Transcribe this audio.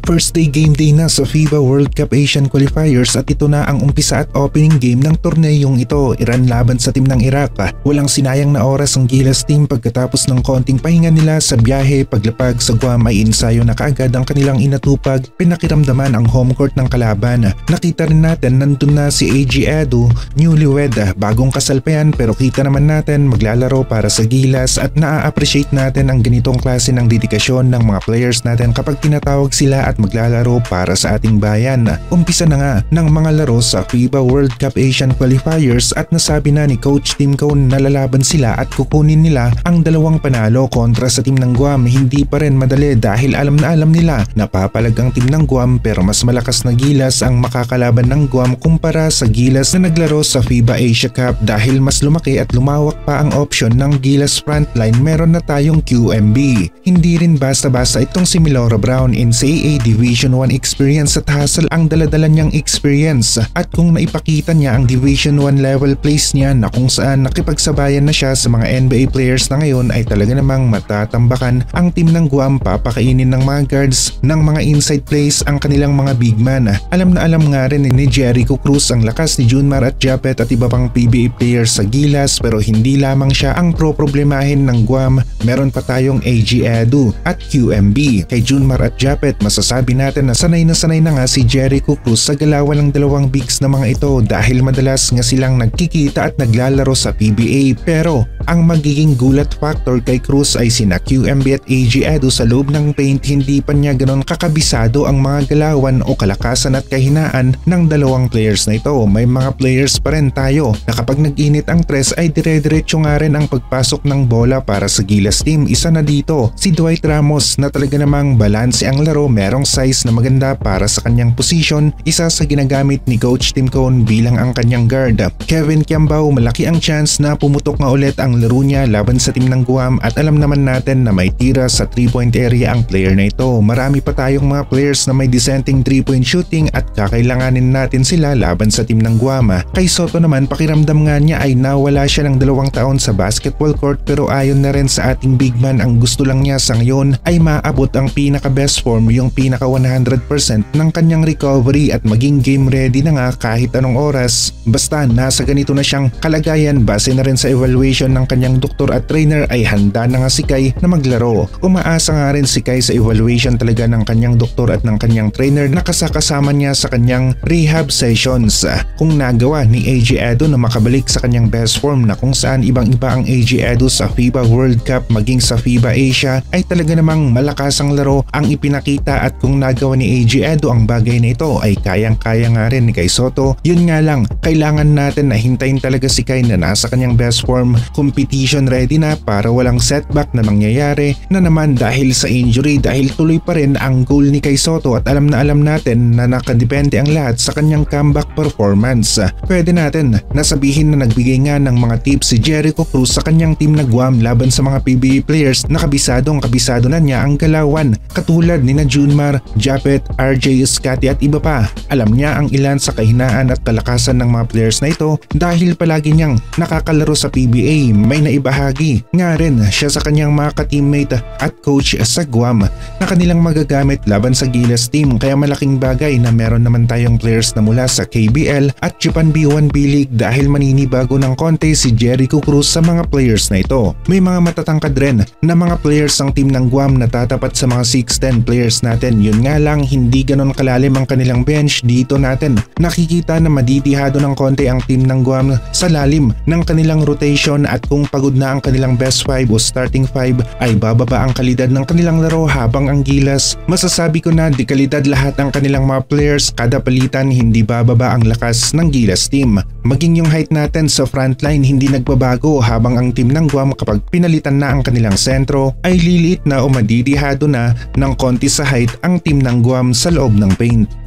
First day game day na sa FIBA World Cup Asian Qualifiers at ito na ang umpisa at opening game ng torneyong ito. Iran laban sa team ng Iraq. Walang sinayang na oras ang Gilas team pagkatapos ng konting pahinga nila sa biyahe. Paglapag sa Guam ay ensayo na kaagad ang kanilang inatupag. Pinakiramdaman ang home court ng kalaban. Nakita rin natin nandun na si AG Edu, newlywed, bagong kasal pa yan pero kita naman natin maglalaro para sa Gilas at na-appreciate natin ang ganitong klase ng dedikasyon ng mga players natin kapag tinatawag sila at maglalaro para sa ating bayan. Umpisa na nga ng mga laro sa FIBA World Cup Asian Qualifiers at nasabi na ni Coach Tim Cone na lalaban sila at kukunin nila ang dalawang panalo kontra sa team ng Guam. Hindi pa rin madali dahil alam na alam nila na papalag ang team ng Guam pero mas malakas na Gilas ang makakalaban ng Guam kumpara sa Gilas na naglaro sa FIBA Asia Cup. Dahil mas lumaki at lumawak pa ang option ng Gilas frontline, meron na tayong QMB. Hindi rin basta-basta itong si Milora Brown. NCAA Division 1 experience at hustle ang daladala niyang experience at kung naipakita niya ang Division 1 level plays niya na kung saan nakipagsabayan na siya sa mga NBA players na ngayon ay talaga namang matatambakan ang team ng Guam. Papakainin ng mga guards ng mga inside plays ang kanilang mga big man. Alam na alam nga rin ni Jericho Cruz ang lakas ni Junmar at Japet at iba pang PBA players sa Gilas pero hindi lamang siya ang problemahin ng Guam. Meron pa tayong AG Edu at QMB. Kay Junmar at Japet masasabi natin na sanay na nga si Jericho Cruz sa galawan ng dalawang bigs na mga ito dahil madalas nga silang nagkikita at naglalaro sa PBA. Pero ang magiging gulat factor kay Cruz ay sina QMB at AG Edu sa loob ng paint. Hindi pa niya ganon kakabisado ang mga galawan o kalakasan at kahinaan ng dalawang players na ito. May mga players pa rin tayo na kapag nag-init ang press ay dire-diretso nga rin ang pagpasok ng bola para sa Gilas team. Isa na dito si Dwight Ramos na talaga namang balanse ang laro, merong size na maganda para sa kanyang position, isa sa ginagamit ni Coach Tim Cone bilang ang kanyang guard. Kevin Kiambao, malaki ang chance na pumutok nga ulit ang laro niya laban sa team ng Guam at alam naman natin na may tira sa 3-point area ang player na ito. Marami pa tayong mga players na may dissenting 3-point shooting at kakailanganin natin sila laban sa team ng Guam. Kay Soto naman, pakiramdam nga niya ay nawala siya ng 2 taon sa basketball court pero ayon na rin sa ating big man, ang gusto lang niya sa ngayon ay maabot ang pinaka best form, yung pinaka 100% ng kanyang recovery at maging game ready na nga kahit anong oras. Basta nasa ganito na siyang kalagayan base na rin sa evaluation ng kanyang doktor at trainer ay handa na nga si Kai na maglaro. Umaasa nga rin si Kai sa evaluation talaga ng kanyang doktor at ng kanyang trainer na kasama niya sa kanyang rehab sessions. Kung nagawa ni AG Edu na makabalik sa kanyang best form na kung saan ibang-iba ang AG Edu sa FIBA World Cup maging sa FIBA Asia ay talaga namang malakas ang laro ang ipinakita at kung nagawa ni AG Edu ang bagay na ito ay kayang-kaya nga rin ni Kai Soto. Yun nga lang, kailangan natin na hintayin talaga si Kai na nasa kanyang best form, competition ready na para walang setback na mangyayari na naman dahil sa injury, dahil tuloy pa rin ang goal ni Kai Soto at alam na alam natin na nakadepende ang lahat sa kanyang comeback performance. Pwede natin nasabihin na nagbigay nga ng mga tips si Jericho Cruz sa kanyang team na Guam laban sa mga PBA players na kabisado na niya ang galawan katulad ni na Junmar, Japet, RJ Scotty at iba pa. Alam niya ang ilan sa kahinaan at kalakasan ng mga players na ito dahil palagi niyang nakakalaro sa PBA. May naibahagi nga rin siya sa kanyang mga ka-teammate at coach sa Guam na kanilang magagamit laban sa Gilas team, kaya malaking bagay na meron naman tayong players na mula sa KBL at Japan B1 B-League dahil maninibago ng konti si Jericho Cruz sa mga players na ito. May mga matatangkad rin na mga players ang team ng Guam na tatapat sa mga 6'10 players natin. Yun nga lang, hindi ganon kalalim ang kanilang bench. Dito natin nakikita na madidihado ng konti ang team ng Guam sa lalim ng kanilang rotation at kung pagod na ang kanilang best 5 o starting 5 ay bababa ang kalidad ng kanilang laro, habang ang Gilas masasabi ko na di kalidad lahat ang kanilang mga players. Kada palitan hindi bababa ang lakas ng Gilas team. Maging yung height natin sa frontline hindi nagbabago, habang ang team ng Guam kapag pinalitan na ang kanilang sentro ay liliit na o madidihado na ng konti sa height ang team ng Guam sa loob ng paint.